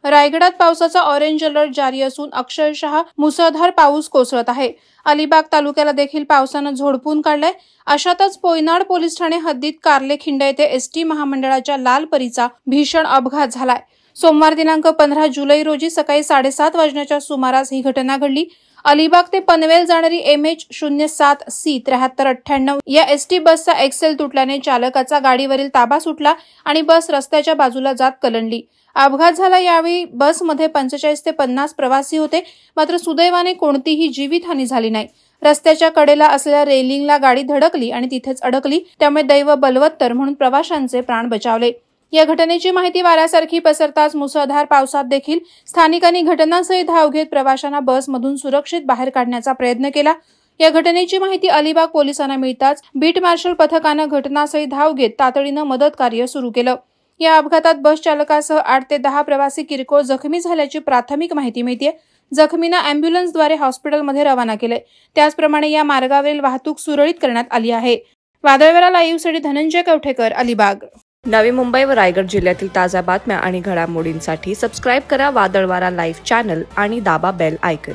रायगडात पावसाचा orange alert जारी असून अक्षरशः मुसळधार पाऊस कोसळत आहे। अलिबाग तालुक्याला देखील पावसानं झोडपून काढलंय। अशातच पोयनाड पोलीस ठाणे हद्दीत कार्ले-खिंड येथे एसटी महामंडळाच्या लाल परीचा भीषण अपघात झालाय। सोमवार दिनांक 15 जुलै रोजी सकाळी 7:30 वाजण्याच्या सुमारास ही घटना घडली। अलिबाग ते पनवेल जाणारी MH07C 7398 या एसटी बसचा एक्सेल तुटल्याने चालकाचा गाडीवरील ताबा सुटला आणि बस रस्त्याच्या बाजूला जात कलंडली। अपघात झाला यावेळी बसमध्ये 45 ते 50 प्रवासी होते, मात्र सुदैवाने कोणतीही जीवितहानी झाली नाही। रस्त्याच्या कडेला असलेल्या रेलिंगला गाडी धडकली आणि तिथेच अडकली, त्यामुळे दैव बलवत्तर म्हणून प्रवाशांचे प्राण बचावले। या घटनेची माहिती वाऱ्यासारखी पसरताच मुसळधार पावसात देखील स्थानिकांनी घटनास्थळी धाव घेत प्रवाशांना बसमधून सुरक्षित बाहेर काढण्याचा प्रयत्न केला। या घटनेची माहिती अलिबाग पोलिसांना मिळताच बीट मार्शल पथकाने घटनास्थळी धाव घेत तातडीने मदत कार्य सुरू केलं। या अपघातात बस चालकासह 8 ते 10 प्रवासी किरकोळ जखमी झाल्याची प्राथमिक माहिती मिळते। जखमींना अँब्युलन्सद्वारे हॉस्पिटलमध्ये रवाना केले। त्याचप्रमाणे या मार्गावरील वाहतूक सुरळीत करण्यात आली आहे। वादळवेरा लाईव्हसाठी धनंजय कवठेकर, अलिबाग। नवी मुंबई व रायगड जिल्ह्यातील ताज्या बातम्या आणि घडामोडींसाठी सबस्क्राईब करा वादळवारा लाईव्ह चॅनल आणि दाबा बेल आयकॉन।